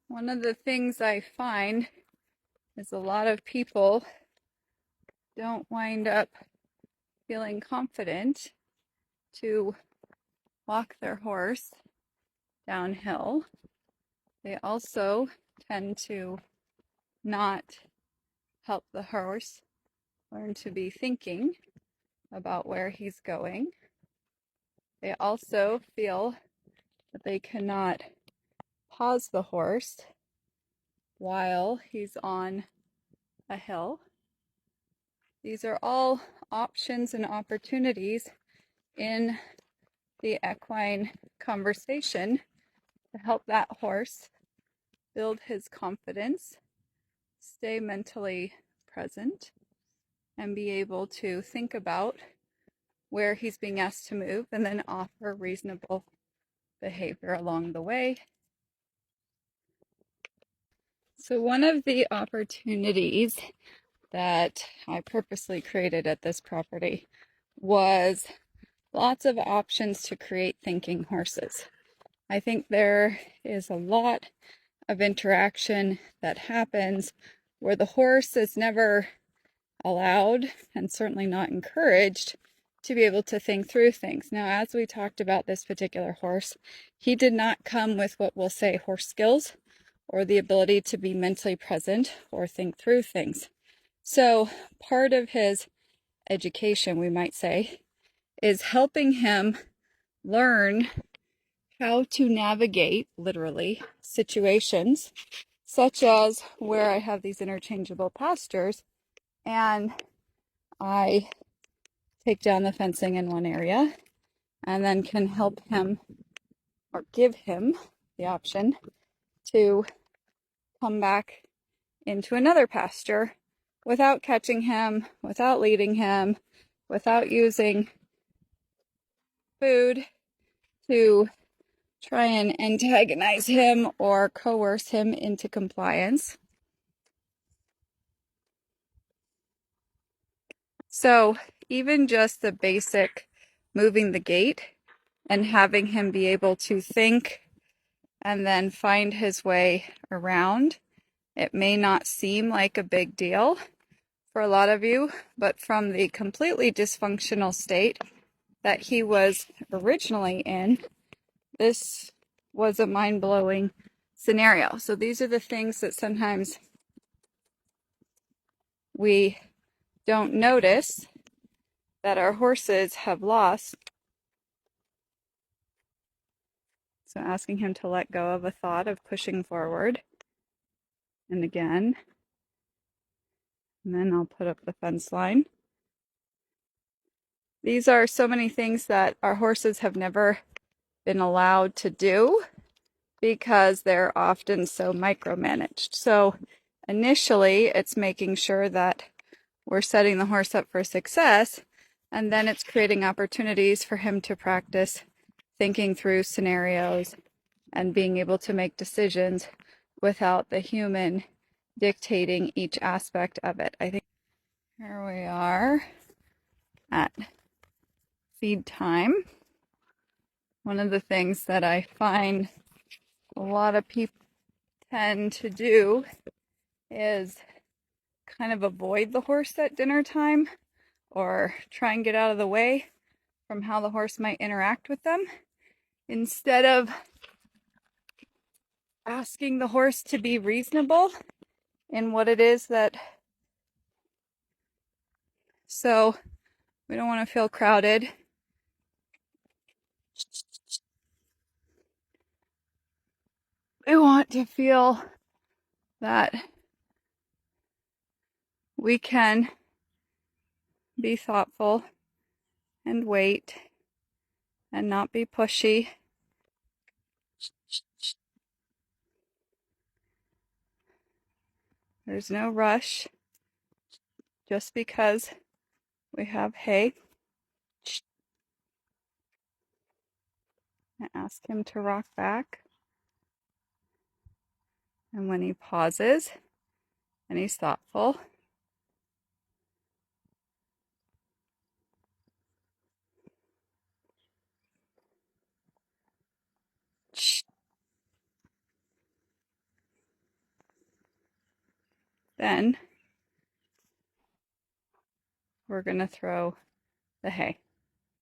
One of the things I find is a lot of people don't wind up feeling confident to walk their horse downhill. They also tend to not help the horse learn to be thinking about where he's going. They also feel that they cannot pause the horse while he's on a hill. These are all options and opportunities in the equine conversation to help that horse build his confidence, stay mentally present, and be able to think about where he's being asked to move and then offer reasonable behavior along the way. So one of the opportunities that I purposely created at this property was lots of options to create thinking horses. I think there is a lot of interaction that happens where the horse is never allowed and certainly not encouraged to be able to think through things. Now, as we talked about this particular horse, he did not come with what we'll say horse skills or the ability to be mentally present or think through things. So part of his education, we might say, is helping him learn how to navigate, literally, situations such as where I have these interchangeable pastures and I take down the fencing in one area and then can help him or give him the option to come back into another pasture without catching him, without leading him, without using food to try and antagonize him or coerce him into compliance. So even just the basic moving the gate and having him be able to think and then find his way around, it may not seem like a big deal for a lot of you, but from the completely dysfunctional state that he was originally in, this was a mind-blowing scenario. So these are the things that sometimes we don't notice that our horses have lost. So asking him to let go of a thought of pushing forward. And again, and then I'll put up the fence line. These are so many things that our horses have never been allowed to do because they're often so micromanaged. So initially, it's making sure that we're setting the horse up for success, and then it's creating opportunities for him to practice thinking through scenarios and being able to make decisions without the human dictating each aspect of it. I think here we are at feed time. One of the things that I find a lot of people tend to do is kind of avoid the horse at dinner time or try and get out of the way from how the horse might interact with them instead of asking the horse to be reasonable in what it is that. So we don't want to feel crowded. We want to feel that we can be thoughtful and wait and not be pushy. There's no rush just because we have hay. I ask him to rock back. And when he pauses and he's thoughtful, then we're going to throw the hay.